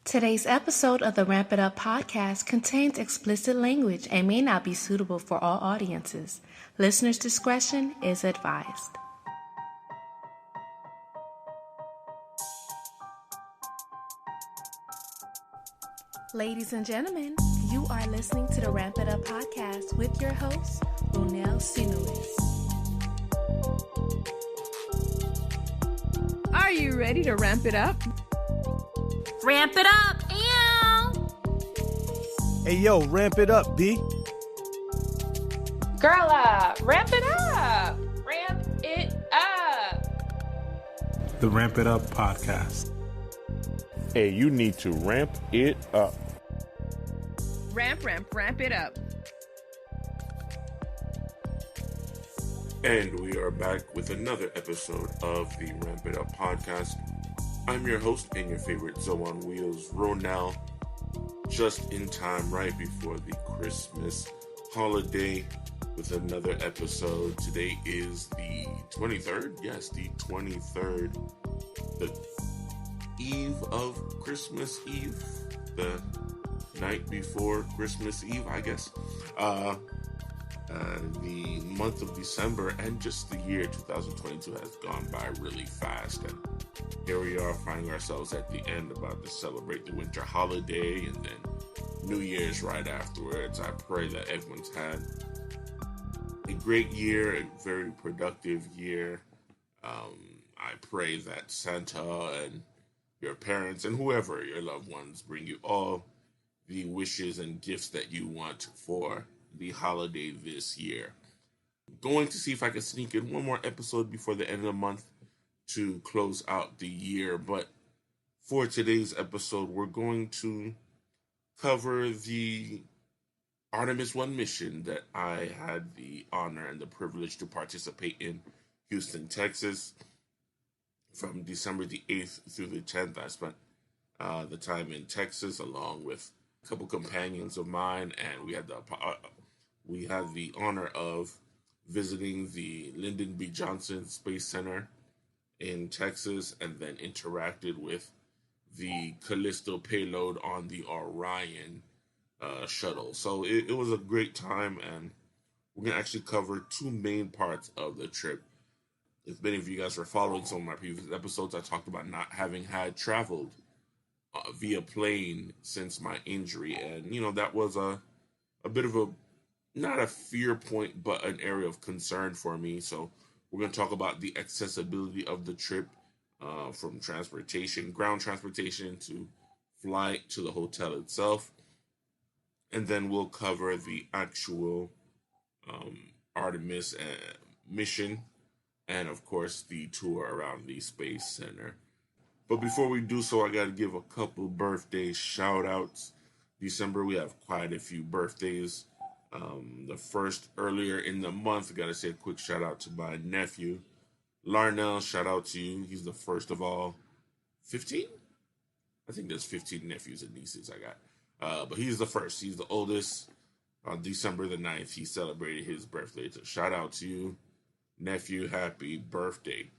Today's episode of the Ramp It Up podcast contains explicit language and may not be suitable for all audiences. Listener's discretion is advised. Ladies and gentlemen, you are listening to the Ramp It Up podcast with your host, Ronell Sinuis. Are you ready to ramp it up? Ramp it up, ew! Hey, yo, ramp it up, B. Girl, ramp it up! Ramp it up! The Ramp It Up podcast. Hey, you need to ramp it up. Ramp it up. And we are back with another episode of the Ramp It Up podcast. I'm your host and your favorite Zoe on Wheels, Ronell, just in time right before the Christmas holiday with another episode. Today is the 23rd. Yes, the 23rd. The eve of Christmas Eve. The night before Christmas Eve, I guess. The month of December and just the year 2022 has gone by really fast, and here we are finding ourselves at the end, about to celebrate the winter holiday and then New Year's right afterwards. I pray that everyone's had a great year, a very productive year. I pray that Santa and your parents and whoever, your loved ones, bring you all the wishes and gifts that you want for the holiday this year. Going to see if I can sneak in one more episode before the end of the month to close out the year. But for today's episode, we're going to cover the Artemis 1 mission that I had the honor and the privilege to participate in Houston, Texas. From December the 8th through the 10th, I spent the time in Texas along with a couple companions of mine, and we had the honor of visiting the Lyndon B Space Center in Texas, and then interacted with the Callisto payload on the Orion shuttle. So it was a great time, and we're going to actually cover two main parts of the trip. If many of you guys were following some of my previous episodes, I talked about not having had traveled via plane since my injury. And, that was a bit of not a fear point, but an area of concern for me. So we're going to talk about the accessibility of the trip, from transportation, ground transportation, to flight, to the hotel itself. And then we'll cover the actual Artemis mission, and of course the tour around the Space Center. But before we do so, I got to give a couple birthday shout outs. December, we have quite a few birthdays. The first earlier in the month, I got to say a quick shout out to my nephew, Larnell. Shout out to you. He's the first of all 15? I think there's 15 nephews and nieces I got. But he's the first. He's the oldest. On December the 9th, he celebrated his birthday. So shout out to you, nephew. Happy birthday.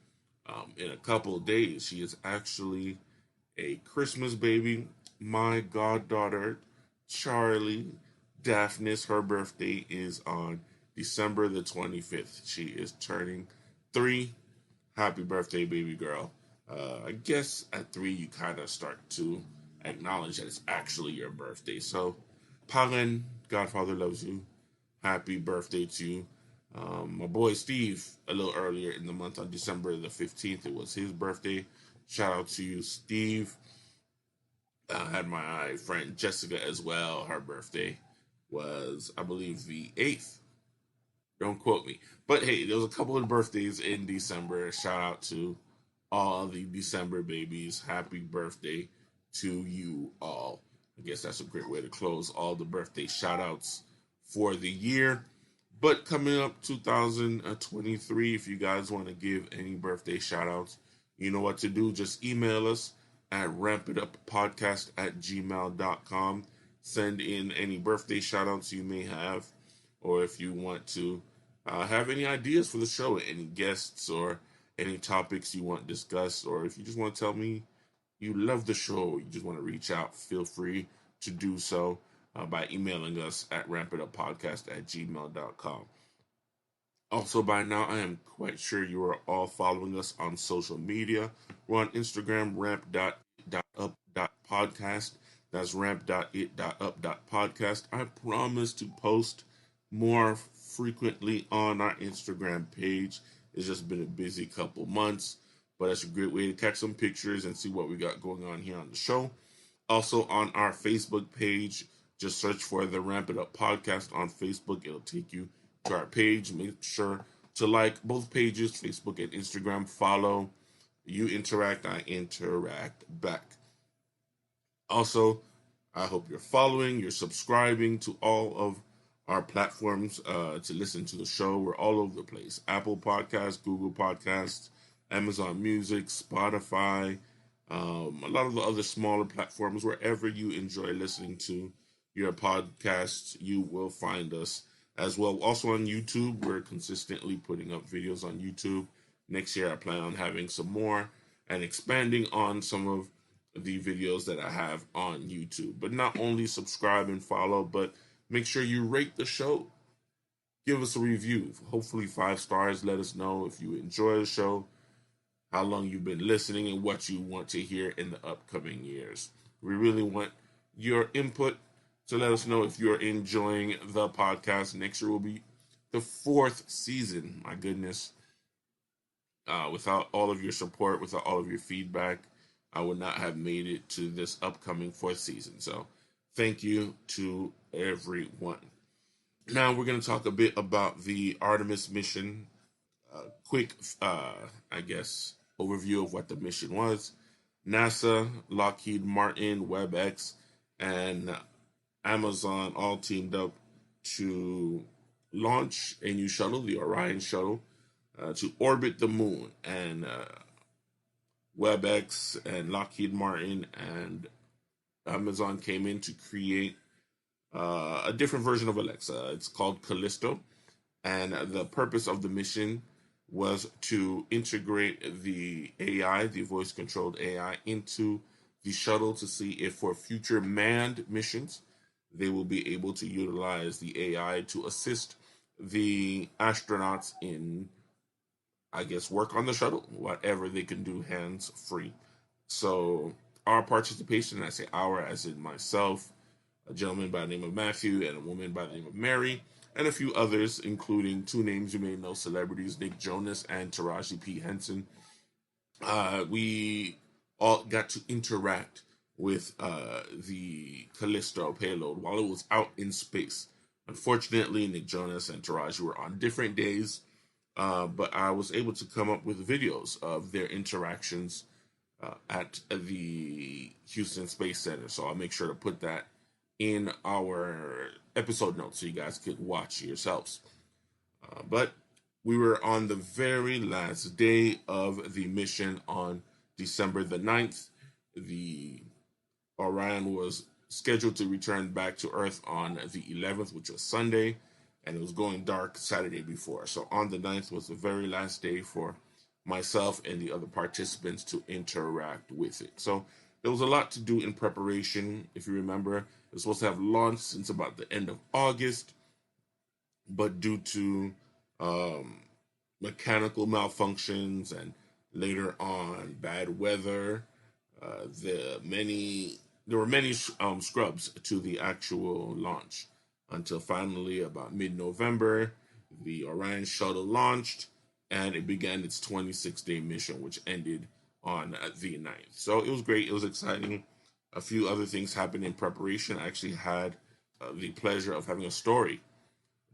In a couple of days, she is actually a Christmas baby. My goddaughter, Charlie Daphnis, her birthday is on December the 25th. She is turning 3. Happy birthday, baby girl. I guess at 3, you kind of start to acknowledge that it's actually your birthday. So, Pagan, Godfather loves you. Happy birthday to you. My boy Steve, a little earlier in the month on December the 15th, it was his birthday. Shout out to you, Steve. I had my friend Jessica as well. Her birthday was, I believe, the 8th. Don't quote me. But hey, there was a couple of birthdays in December. Shout out to all the December babies. Happy birthday to you all. I guess that's a great way to close all the birthday shout outs for the year. But coming up 2023, if you guys want to give any birthday shout outs, you know what to do. Just email us at rampituppodcast@gmail.com. Send in any birthday shout outs you may have, or if you want to have any ideas for the show, any guests or any topics you want discussed, or if you just want to tell me you love the show, you just want to reach out, feel free to do so by emailing us at rampituppodcast@gmail.com. Also, by now, I am quite sure you are all following us on social media. We're on Instagram, ramp.it.up.podcast. That's ramp.it.up.podcast. I promise to post more frequently on our Instagram page. It's just been a busy couple months, but that's a great way to catch some pictures and see what we got going on here on the show. Also, on our Facebook page, just search for the Ramp It Up Podcast on Facebook. It'll take you to our page. Make sure to like both pages, Facebook and Instagram. Follow. You interact, I interact back. Also, I hope you're following, you're subscribing to all of our platforms to listen to the show. We're all over the place. Apple Podcasts, Google Podcasts, Amazon Music, Spotify, a lot of the other smaller platforms. Wherever you enjoy listening to your podcasts, you will find us as well. Also on YouTube, we're consistently putting up videos on YouTube. Next year, I plan on having some more and expanding on some of the videos that I have on YouTube. But not only subscribe and follow, but make sure you rate the show. Give us a review, hopefully 5 stars. Let us know if you enjoy the show, how long you've been listening, and what you want to hear in the upcoming years. We really want your input, so let us know if you're enjoying the podcast. Next year will be the 4th season. My goodness. Without all of your support, without all of your feedback, I would not have made it to this upcoming 4th season. So thank you to everyone. Now we're going to talk a bit about the Artemis mission. Quick, overview of what the mission was. NASA, Lockheed Martin, WebEx, and Amazon all teamed up to launch a new shuttle, the Orion shuttle, to orbit the moon. And WebEx and Lockheed Martin and Amazon came in to create a different version of Alexa. It's called Callisto. And the purpose of the mission was to integrate the AI, the voice-controlled AI, into the shuttle to see if for future manned missions, they will be able to utilize the AI to assist the astronauts in, work on the shuttle, whatever they can do hands-free. So our participation, I say our as in myself, a gentleman by the name of Matthew, and a woman by the name of Mary, and a few others, including 2 names you may know, celebrities, Nick Jonas and Taraji P. Henson. We all got to interact with the Callisto payload while it was out in space. Unfortunately, Nick Jonas and Taraji were on different days, but I was able to come up with videos of their interactions at the Houston Space Center. So I'll make sure to put that in our episode notes so you guys could watch yourselves. But we were on the very last day of the mission on December the 9th. The Orion was scheduled to return back to Earth on the 11th, which was Sunday, and it was going dark Saturday before. So on the 9th was the very last day for myself and the other participants to interact with it. So there was a lot to do in preparation. If you remember, it was supposed to have launched since about the end of August, but due to mechanical malfunctions and later on bad weather, there were many scrubs to the actual launch until finally about mid-November, the Orion shuttle launched and it began its 26-day mission, which ended on the 9th. So it was great. It was exciting. A few other things happened in preparation. I actually had the pleasure of having a story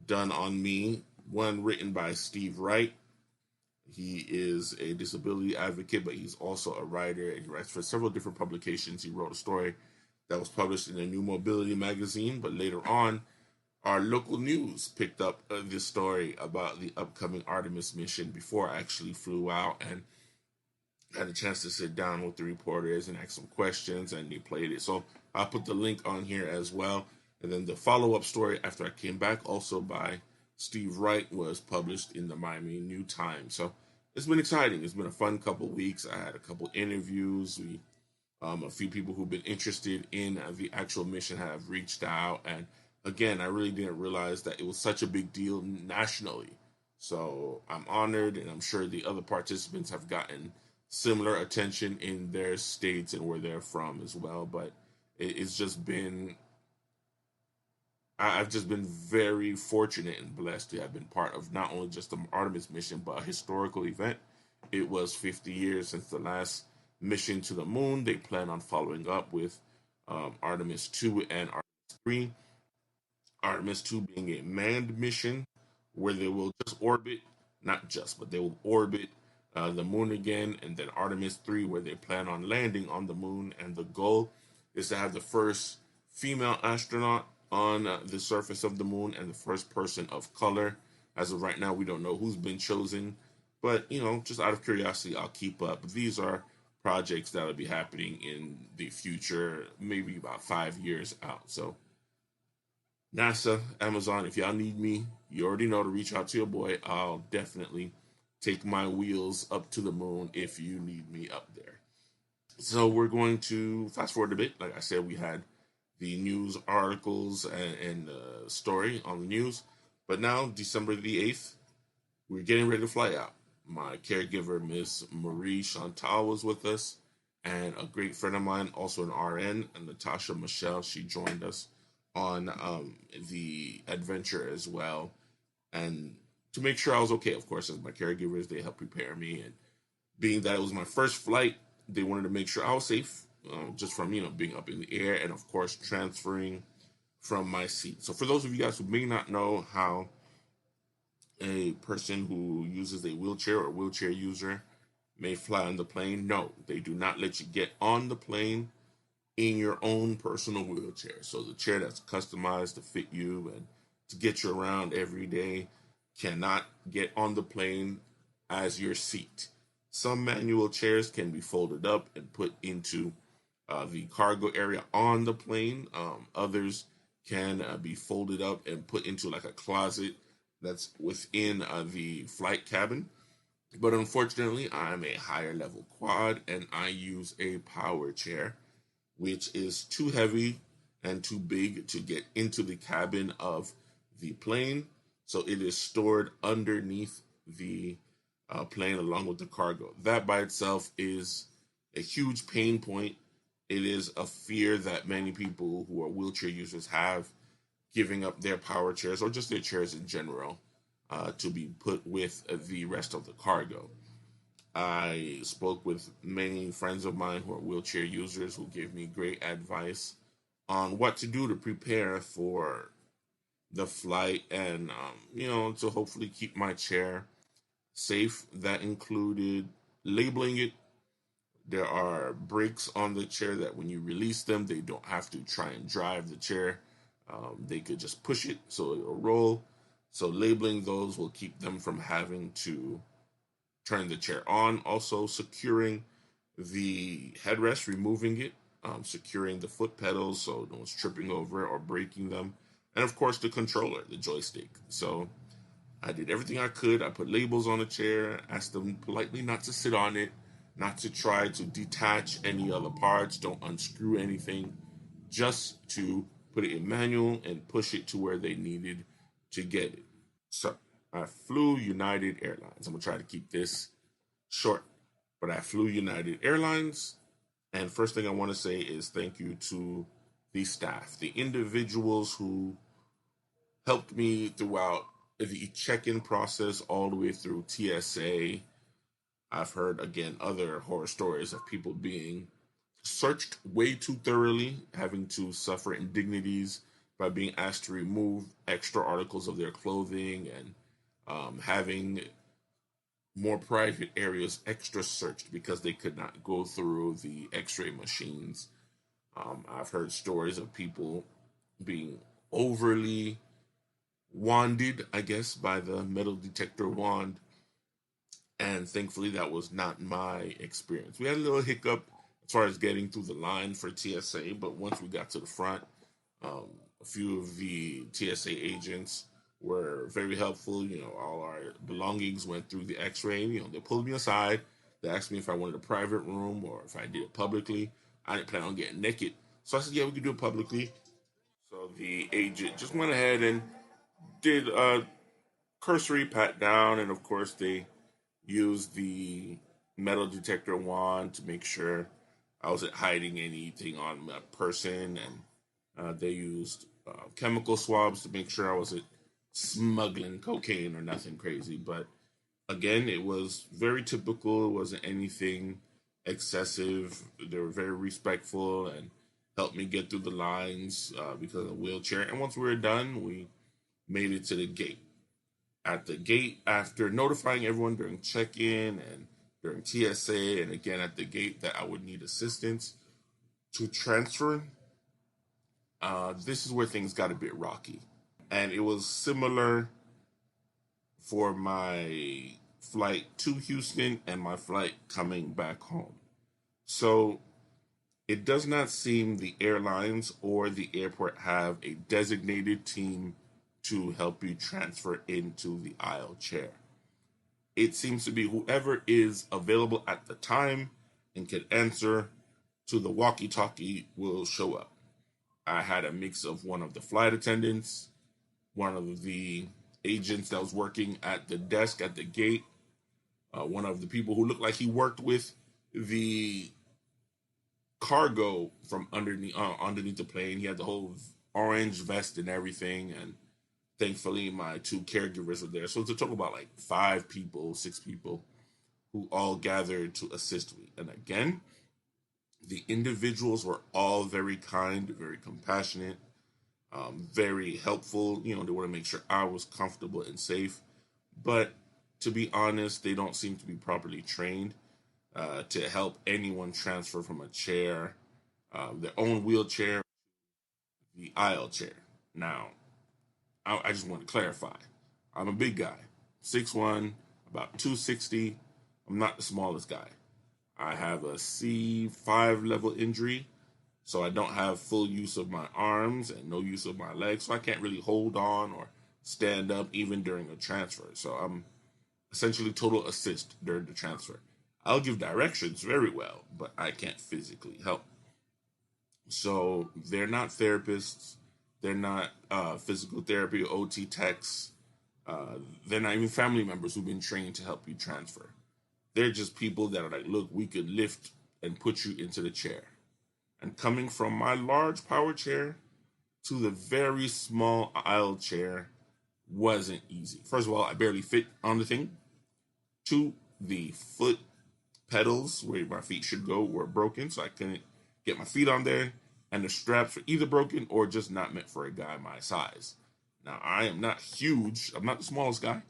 done on me, one written by Steve Wright. He is a disability advocate, but he's also a writer. He writes for several different publications. He wrote a story that was published in a New Mobility magazine, but later on, our local news picked up this story about the upcoming Artemis mission before I actually flew out, and had a chance to sit down with the reporters and ask some questions, and they played it. So I'll put the link on here as well. And then the follow-up story after I came back, also by Steve Wright, was published in the Miami New Times. So it's been exciting. It's been a fun couple weeks. I had a couple interviews. We A few people who've been interested in the actual mission have reached out. And again, I really didn't realize that it was such a big deal nationally. So I'm honored, and I'm sure the other participants have gotten similar attention in their states and where they're from as well. But it's just been, I've just been very fortunate and blessed to have been part of not only just the Artemis mission, but a historical event. It was 50 years since the last mission to the moon. They plan on following up with Artemis 2 and Artemis 3. Artemis 2 being a manned mission where they will just orbit, not just, but they will orbit the moon again. And then Artemis 3, where they plan on landing on the moon. And the goal is to have the first female astronaut on the surface of the moon and the first person of color. As of right now, we don't know who's been chosen. But, just out of curiosity, I'll keep up. These are projects that will be happening in the future, maybe about 5 years out. So NASA, Amazon, if y'all need me, you already know to reach out to your boy. I'll definitely take my wheels up to the moon if you need me up there. So we're going to fast forward a bit. Like I said, we had the news articles and story on the news. But now, December the 8th, we're getting ready to fly out. My caregiver, Miss Marie Chantal, was with us, and a great friend of mine, also an RN, and Natasha Michelle, she joined us on the adventure as well. And to make sure I was okay, of course, as my caregivers, they helped prepare me. And being that it was my first flight, they wanted to make sure I was safe, just from, being up in the air and, of course, transferring from my seat. So for those of you guys who may not know how a person who uses a wheelchair or wheelchair user may fly on the plane, no, they do not let you get on the plane in your own personal wheelchair. So the chair that's customized to fit you and to get you around every day cannot get on the plane as your seat. Some manual chairs can be folded up and put into the cargo area on the plane. Others can be folded up and put into like a closet that's within the flight cabin. But unfortunately, I'm a higher level quad and I use a power chair, which is too heavy and too big to get into the cabin of the plane. So it is stored underneath the plane along with the cargo. That by itself is a huge pain point. It is a fear that many people who are wheelchair users have, giving up their power chairs or just their chairs in general to be put with the rest of the cargo. I spoke with many friends of mine who are wheelchair users who gave me great advice on what to do to prepare for the flight and, to hopefully keep my chair safe. That included labeling it. There are brakes on the chair that when you release them, they don't have to try and drive the chair. They could just push it so it'll roll. So labeling those will keep them from having to turn the chair on. Also securing the headrest, removing it, securing the foot pedals so no one's tripping over or breaking them. And of course the controller, the joystick. So I did everything I could. I put labels on the chair, asked them politely not to sit on it, not to try to detach any other parts, don't unscrew anything, just to put it in manual and push it to where they needed to get it. So I flew United Airlines. I'm going to try to keep this short, but I flew United Airlines. And first thing I want to say is thank you to the staff, the individuals who helped me throughout the check-in process all the way through TSA. I've heard, again, other horror stories of people being searched way too thoroughly, having to suffer indignities by being asked to remove extra articles of their clothing and having more private areas extra searched because they could not go through the x-ray machines. I've heard stories of people being overly wanded, I guess, by the metal detector wand. And thankfully, that was not my experience. We had a little hiccup as far as getting through the line for TSA, but once we got to the front, a few of the TSA agents were very helpful. All our belongings went through the x-ray. They pulled me aside. They asked me if I wanted a private room or if I did it publicly. I didn't plan on getting naked. So I said, yeah, we could do it publicly. So the agent just went ahead and did a cursory pat down, and of course they used the metal detector wand to make sure I wasn't hiding anything on my person, and they used chemical swabs to make sure I wasn't smuggling cocaine or nothing crazy. But again, it was very typical. It wasn't anything excessive. They were very respectful and helped me get through the lines because of the wheelchair. And once we were done, we made it to the gate. At the gate, after notifying everyone during check-in and during TSA, and again at the gate that I would need assistance to transfer, this is where things got a bit rocky. And it was similar for my flight to Houston and my flight coming back home. So it does not seem the airlines or the airport have a designated team to help you transfer into the aisle chair. It seems to be whoever is available at the time and can answer to the walkie-talkie will show up. I had a mix of one of the flight attendants, one of the agents that was working at the desk at the gate, one of the people who looked like he worked with the cargo from underneath the plane. He had the whole orange vest and everything, and thankfully my two caregivers were there. So it's a total about like 6 people who all gathered to assist me. And again, the individuals were all very kind, very compassionate, very helpful. They want to make sure I was comfortable and safe. But to be honest, they don't seem to be properly trained to help anyone transfer from a chair, their own wheelchair, the aisle chair. Now, I just want to clarify. I'm a big guy, 6'1", about 260. I'm not the smallest guy. I have a C5 level injury, so I don't have full use of my arms and no use of my legs, so I can't really hold on or stand up even during a transfer. So I'm essentially total assist during the transfer. I'll give directions very well, but I can't physically help. So they're not therapists. They're not physical therapy or OT techs. They're not even family members who've been trained to help you transfer. They're just people that are like, look, we could lift and put you into the chair. And coming from my large power chair to the very small aisle chair wasn't easy. First of all, I barely fit on the thing. 2, the foot pedals where my feet should go were broken, so I couldn't get my feet on there. And the straps were either broken or just not meant for a guy my size. Now, I am not huge. I'm not the smallest guy.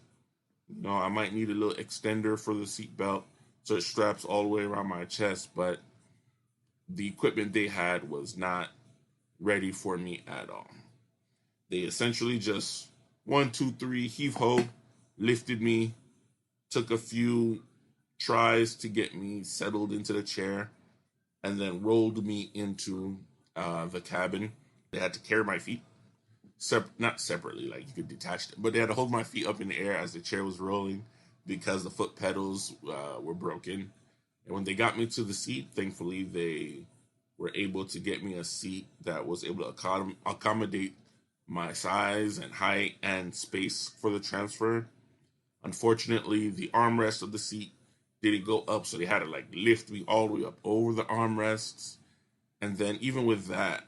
I might need a little extender for the seatbelt so it straps all the way around my chest, but the equipment they had was not ready for me at all. They essentially just 1, 2, 3, heave-ho, lifted me, took a few tries to get me settled into the chair, and then rolled me into the cabin. They had to carry my feet. Not separately, like you could detach them, but they had to hold my feet up in the air as the chair was rolling because the foot pedals were broken. And when they got me to the seat, thankfully they were able to get me a seat that was able to accommodate my size and height and space for the transfer. Unfortunately, the armrest of the seat didn't go up, so they had to lift me all the way up over the armrests. And then even with that,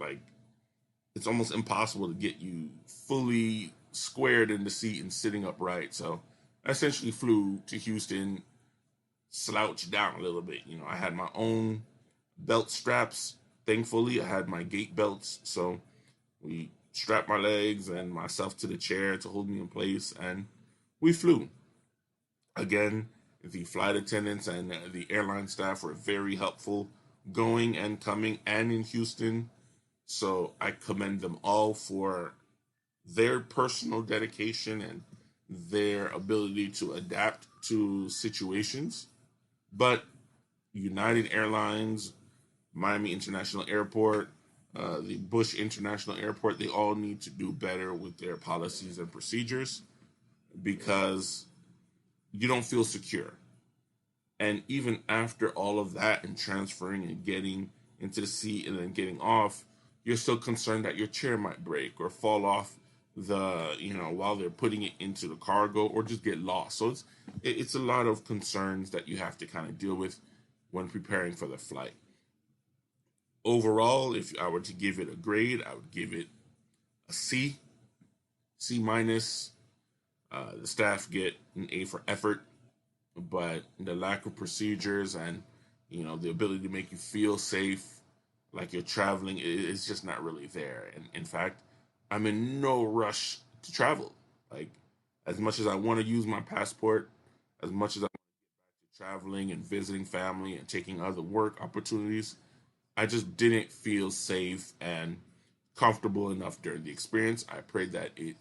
it's almost impossible to get you fully squared in the seat and sitting upright. So I essentially flew to Houston, slouched down a little bit. I had my own belt straps. Thankfully, I had my gate belts. So we strapped my legs and myself to the chair to hold me in place, and we flew. Again, the flight attendants and the airline staff were very helpful going and coming and in Houston. So I commend them all for their personal dedication and their ability to adapt to situations. But United Airlines, Miami International Airport, the Bush International Airport, they all need to do better with their policies and procedures because you don't feel secure. And even after all of that and transferring and getting into the seat and then getting off, you're still concerned that your chair might break or fall off while they're putting it into the cargo, or just get lost. So it's a lot of concerns that you have to kind of deal with when preparing for the flight. Overall, if I were to give it a grade, I would give it a C minus. The staff get an A for effort, but the lack of procedures and the ability to make you feel safe, like you're traveling, is just not really there. And in fact, I'm in no rush to travel. Like, as much as I want to use my passport, as much as I want to get back to traveling and visiting family and taking other work opportunities, I just didn't feel safe and comfortable enough during the experience. I pray that it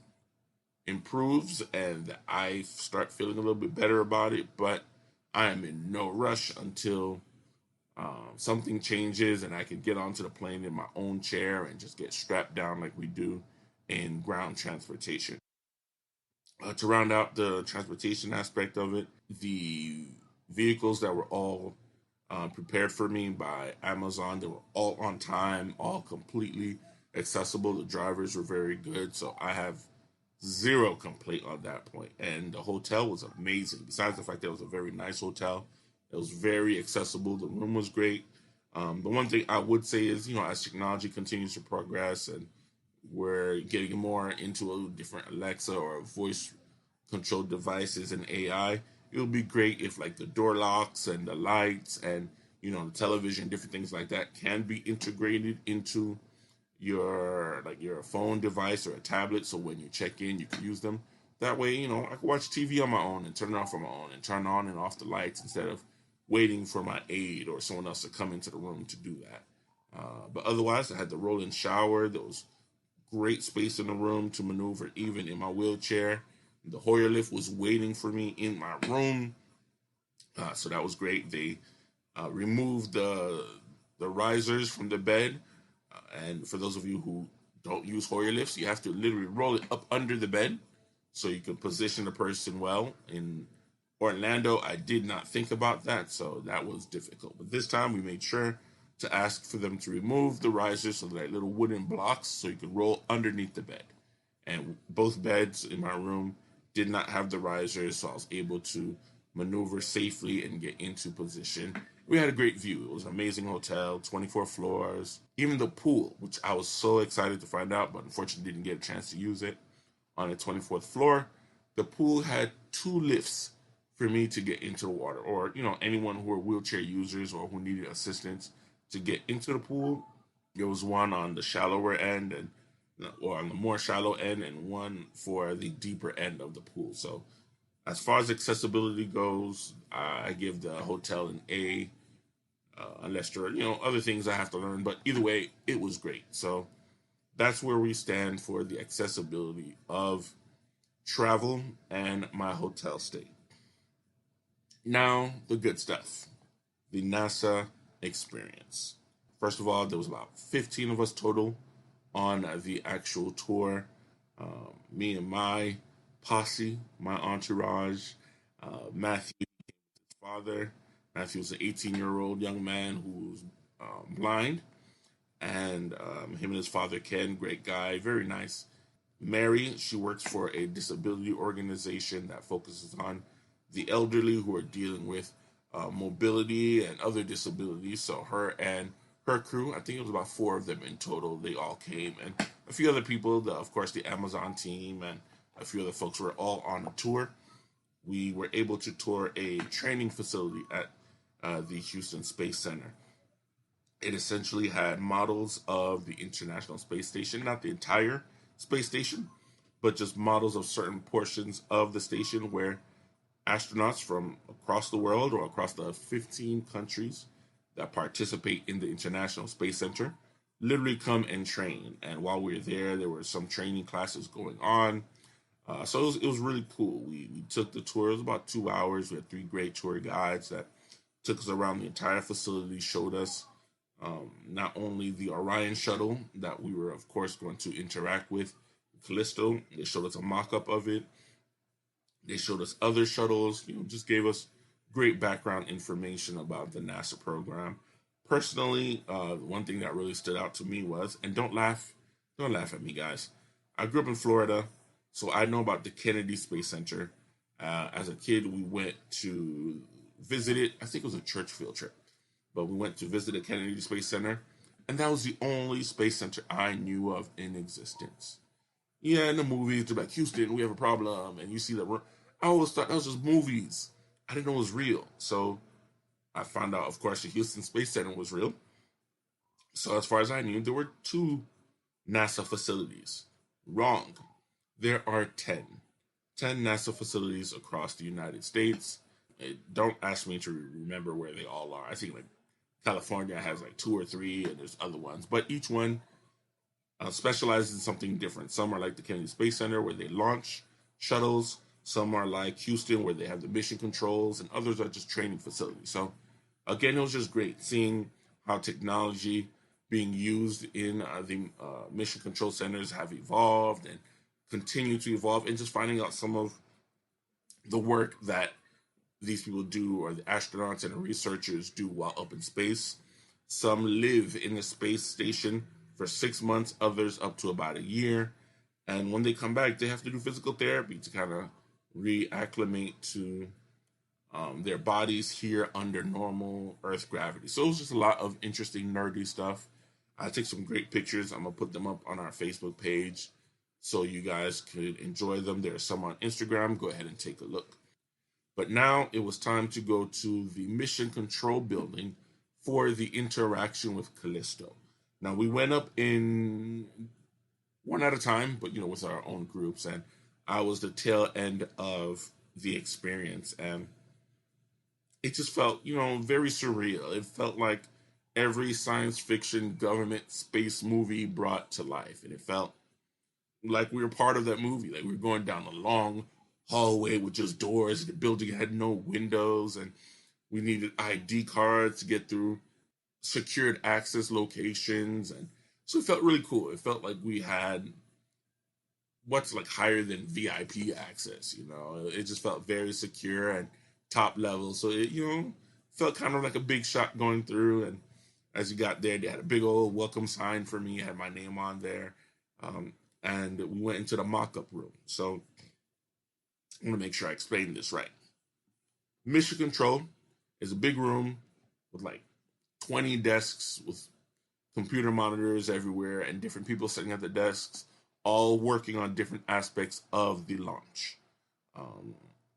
improves and that I start feeling a little bit better about it, but I am in no rush until something changes and I can get onto the plane in my own chair and just get strapped down like we do in ground transportation. To round out the transportation aspect of it, the vehicles that were all prepared for me by Amazon, they were all on time, all completely accessible. The drivers were very good, so I have zero complaint on that point. And the hotel was amazing. Besides the fact that it was a very nice hotel, it was very accessible. The room was great. The one thing I would say is, as technology continues to progress and we're getting more into a different Alexa or voice controlled devices and AI, it would be great if like the door locks and the lights and the television, different things like that can be integrated into your phone device or a tablet, so when you check in you can use them. That way, I can watch TV on my own and turn it off on my own and turn on and off the lights instead of waiting for my aide or someone else to come into the room to do that. But otherwise, I had the roll-in shower. There was great space in the room to maneuver even in my wheelchair. The Hoyer lift was waiting for me in my room, so that was great. They removed the risers from the bed, and for those of you who don't use Hoyer lifts, you have to literally roll it up under the bed so you can position the person well. In Orlando, I did not think about that, so that was difficult. But this time we made sure to ask for them to remove the risers, so like little wooden blocks, so you could roll underneath the bed. And both beds in my room did not have the risers, so I was able to maneuver safely and get into position. We had a great view. It was an amazing hotel, 24 floors. Even the pool, which I was so excited to find out, but unfortunately didn't get a chance to use it, on the 24th floor, the pool had 2 lifts for me to get into the water, or anyone who were wheelchair users or who needed assistance to get into the pool. There was one on the shallower end or on the more shallow end, and one for the deeper end of the pool. So as far as accessibility goes, I give the hotel an A, unless there are other things I have to learn, but either way, it was great. So that's where we stand for the accessibility of travel and my hotel stay. Now, the good stuff, the NASA experience. First of all, there was about 15 of us total on the actual tour. Me and my posse, my entourage. Matthew, his father. Matthew was an 18-year-old young man who was blind. And him and his father, Ken, great guy, very nice. Mary, she works for a disability organization that focuses on the elderly who are dealing with mobility and other disabilities. So her and her crew, I think it was about 4 of them in total, they all came. And a few other people, of course, the Amazon team and a few other folks were all on a tour. We were able to tour a training facility at the Houston Space Center. It essentially had models of the International Space Station, not the entire space station, but just models of certain portions of the station where astronauts from across the world or across the 15 countries that participate in the International Space Center literally come and train. And while we were there were some training classes going on. So it was really cool. We took the tour. It was about 2 hours. We had 3 great tour guides that took us around the entire facility, showed us not only the Orion shuttle that we were, of course, going to interact with, Callisto. They showed us a mock-up of it. They showed us other shuttles, just gave us great background information about the NASA program. Personally, one thing that really stood out to me was, and don't laugh at me, guys. I grew up in Florida, so I know about the Kennedy Space Center. As a kid, we went to visit it. I think it was a church field trip, but we went to visit the Kennedy Space Center, and that was the only space center I knew of in existence. Yeah, in the movies, they're like, Houston, we have a problem, and you see that. I always thought that was just movies. I didn't know it was real. So I found out, of course, the Houston Space Center was real. So as far as I knew, there were two NASA facilities. Wrong. There are 10. 10 NASA facilities across the United States. Don't ask me to remember where they all are. I think like California has like 2 or 3, and there's other ones. But each one specializes in something different. Some are like the Kennedy Space Center, where they launch shuttles. Some are like Houston, where they have the mission controls, and others are just training facilities. So, again, it was just great seeing how technology being used in the mission control centers have evolved and continue to evolve, and just finding out some of the work that these people do, or the astronauts and the researchers do while up in space. Some live in the space station for 6 months, others up to about a year. And when they come back, they have to do physical therapy to kind of reacclimate to their bodies here under normal Earth gravity. So it was just a lot of interesting, nerdy stuff. I took some great pictures. I'm going to put them up on our Facebook page so you guys could enjoy them. There's some on Instagram. Go ahead and take a look. But now it was time to go to the Mission Control Building for the interaction with Callisto. Now, we went up in one at a time, but, with our own groups. And I was the tail end of the experience. And it just felt, very surreal. It felt like every science fiction government space movie brought to life. And it felt like we were part of that movie. Like we were going down a long hallway with just doors. The building had no windows, and we needed ID cards to get through secured access locations. And so it felt really cool. It felt like we had what's like higher than VIP access, It just felt very secure and top level. So it, felt kind of like a big shot going through. And as you got there, they had a big old welcome sign for me. It had my name on there. And we went into the mock-up room. So I want to make sure I explain this right. Mission Control is a big room with like 20 desks with computer monitors everywhere and different people sitting at the desks, all working on different aspects of the launch.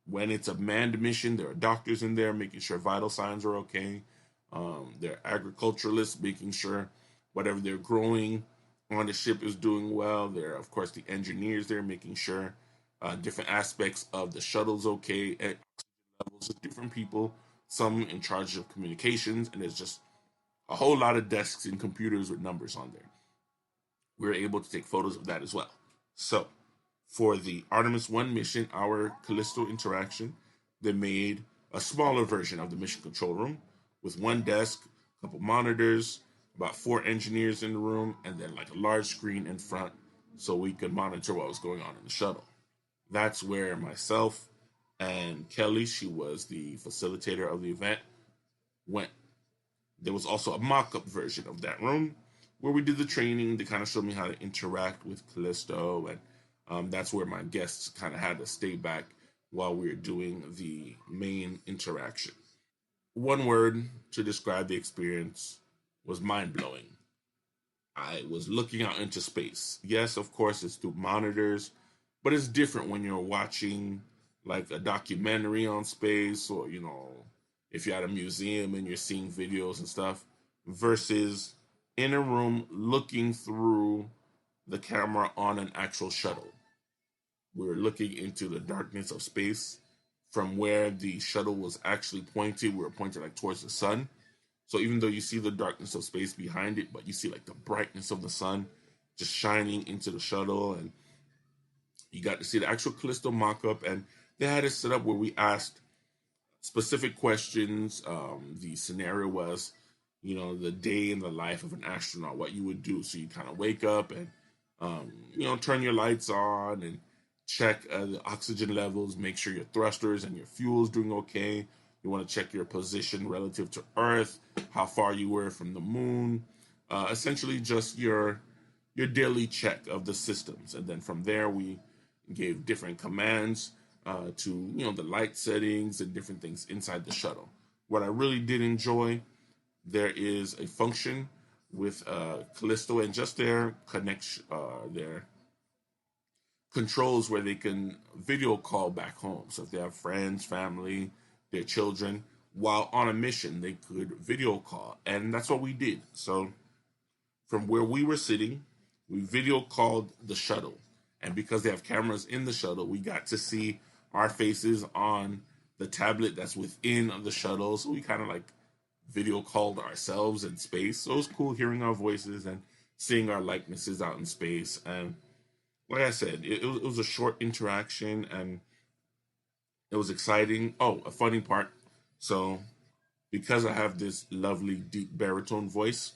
When it's a manned mission, there are doctors in there making sure vital signs are okay. There are agriculturalists making sure whatever they're growing on the ship is doing well. There are, of course, the engineers there making sure different aspects of the shuttle's okay at levels of different people, some in charge of communications, and there's just a whole lot of desks and computers with numbers on there. We're able to take photos of that as well. So, for the Artemis 1 mission, our Callisto interaction, they made a smaller version of the mission control room with one desk, a couple monitors, about 4 engineers in the room, and then like a large screen in front so we could monitor what was going on in the shuttle. That's where myself and Kelly, she was the facilitator of the event, went. There was also a mock-up version of that room where we did the training. They kind of showed me how to interact with Callisto, and that's where my guests kind of had to stay back while we were doing the main interaction. One word to describe the experience was mind-blowing. I was looking out into space. Yes, of course, it's through monitors, but it's different when you're watching like a documentary on space, or, if you're at a museum and you're seeing videos and stuff, versus in a room looking through the camera on an actual shuttle. We're looking into the darkness of space from where the shuttle was actually pointed. We were pointed like towards the sun. So even though you see the darkness of space behind it, but you see like the brightness of the sun just shining into the shuttle, and you got to see the actual Callisto mock-up, and they had it set up where we asked specific questions. The scenario was, the day in the life of an astronaut, what you would do. So you kind of wake up and, turn your lights on and check the oxygen levels, make sure your thrusters and your fuel's doing okay. You want to check your position relative to Earth, how far you were from the moon, essentially just your daily check of the systems. And then from there, we gave different commands to the light settings and different things inside the shuttle. What I really did enjoy, there is a function with Callisto and just their connection, their controls where they can video call back home. So if they have friends, family, their children, while on a mission, they could video call. And that's what we did. So from where we were sitting, we video called the shuttle. And because they have cameras in the shuttle, we got to see our faces on the tablet that's within the shuttle. So we kind of like video called ourselves in space. So it was cool hearing our voices and seeing our likenesses out in space. And like I said, it was a short interaction and it was exciting. Oh, a funny part. So because I have this lovely deep baritone voice,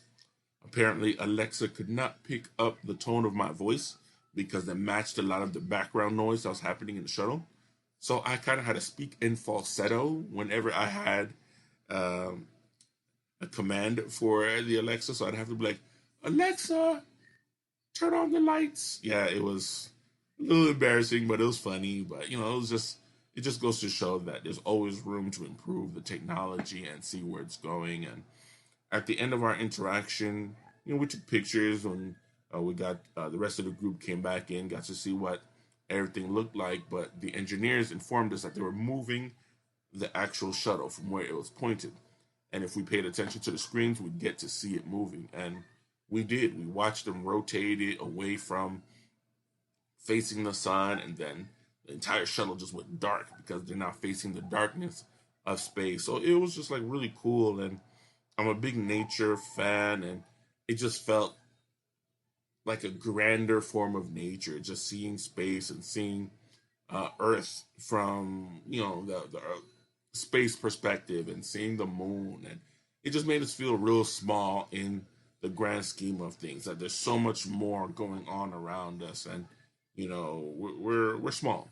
apparently Alexa could not pick up the tone of my voice because it matched a lot of the background noise that was happening in the shuttle. So I kind of had to speak in falsetto whenever I had a command for the Alexa. So I'd have to be like, Alexa, turn on the lights. Yeah, it was a little embarrassing, but it was funny. But, it just goes to show that there's always room to improve the technology and see where it's going. And at the end of our interaction, we took pictures and we got the rest of the group came back in, got to see what everything looked like. But the engineers informed us that they were moving the actual shuttle from where it was pointed. And if we paid attention to the screens, we'd get to see it moving. And we did. We watched them rotate it away from facing the sun, and then the entire shuttle just went dark because they're now facing the darkness of space. So it was just like really cool. And I'm a big nature fan, and it just felt like a grander form of nature, just seeing space and seeing Earth from, the space perspective and seeing the moon. And it just made us feel real small in the grand scheme of things, that there's so much more going on around us. And, we're small.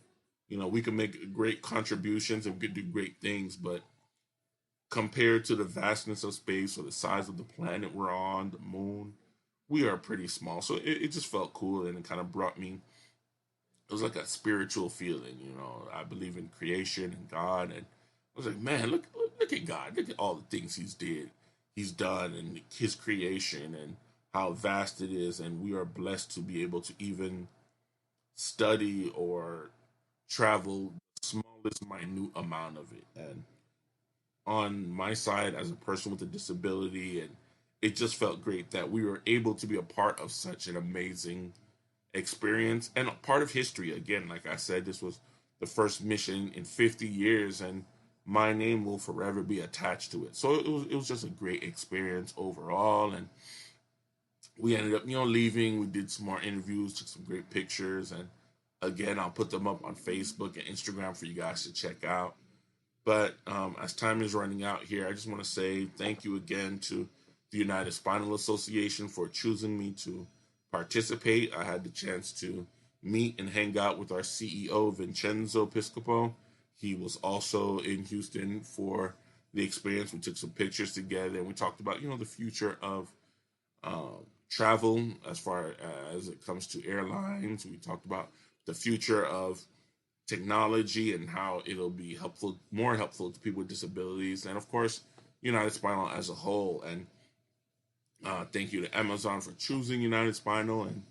We can make great contributions and we can do great things, but compared to the vastness of space or the size of the planet we're on, the moon, we are pretty small. So it just felt cool, and it kind of brought me, it was like a spiritual feeling. I believe in creation and God, and I was like, man, look at God. Look at all the things he's done, and his creation, and how vast it is. And we are blessed to be able to even study or travel the smallest minute amount of it. And on my side, as a person with a disability, and it just felt great that we were able to be a part of such an amazing experience and a part of history. Again, like I said, this was the first mission in 50 years, and my name will forever be attached to it. So it was just a great experience overall. And we ended up, leaving. We did some more interviews, took some great pictures, and again, I'll put them up on Facebook and Instagram for you guys to check out. But as time is running out here, I just want to say thank you again to the United Spinal Association for choosing me to participate. I had the chance to meet and hang out with our CEO, Vincenzo Piscopo. He was also in Houston for the experience. We took some pictures together, and we talked about, the future of travel as far as it comes to airlines. We talked about the future of technology and how it'll be more helpful to people with disabilities, and of course, United Spinal as a whole. And thank you to Amazon for choosing United Spinal, and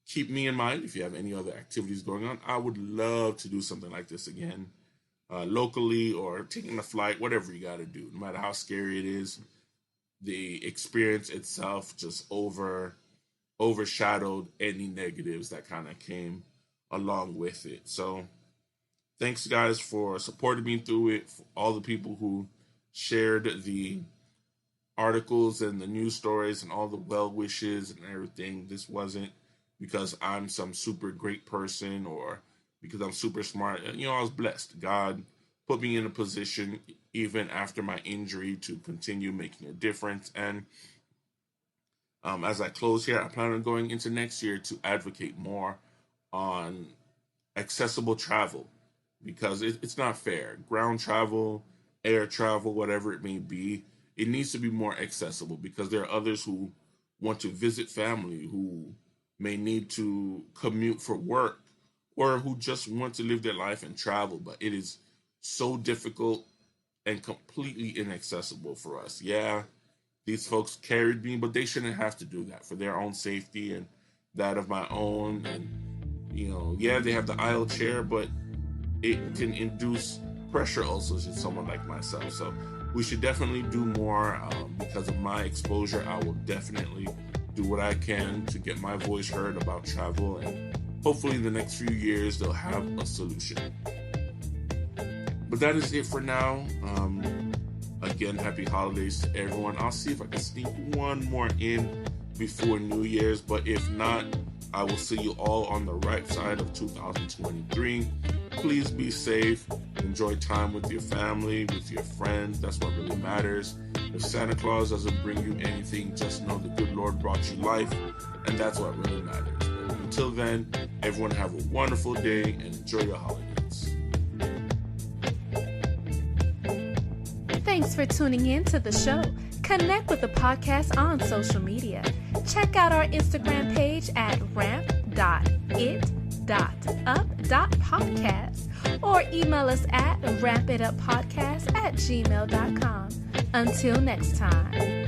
keep me in mind if you have any other activities going on. I would love to do something like this again, locally or taking a flight, whatever you got to do. No matter how scary it is, the experience itself just overshadowed any negatives that kind of came along with it. So thanks, guys, for supporting me through it, for all the people who shared the articles and the news stories and all the well wishes and everything. This wasn't because I'm some super great person or because I'm super smart. I was blessed. God put me in a position, even after my injury, to continue making a difference. And as I close here, I plan on going into next year to advocate more on accessible travel because it's not fair. Ground travel, air travel, whatever it may be, it needs to be more accessible because there are others who want to visit family, who may need to commute for work, or who just want to live their life and travel, but it is so difficult and completely inaccessible for us. Yeah, these folks carried me, but they shouldn't have to do that for their own safety and that of my own. And, yeah, they have the aisle chair, but it can induce pressure ulcers in someone like myself. So we should definitely do more. Because of my exposure, I will definitely do what I can to get my voice heard about travel, and hopefully in the next few years they'll have a solution. But that is it for now. Again, happy holidays to everyone. I'll see if I can sneak one more in before New Year's, but if not, I will see you all on the right side of 2023. Please be safe. Enjoy time with your family, with your friends. That's what really matters. If Santa Claus doesn't bring you anything, just know the good Lord brought you life, and that's what really matters. But until then, everyone have a wonderful day and enjoy your holidays. Thanks for tuning in to the show. Connect with the podcast on social media. Check out our Instagram page at ramp.it.up.podcast or email us at rampituppodcast@gmail.com. Until next time.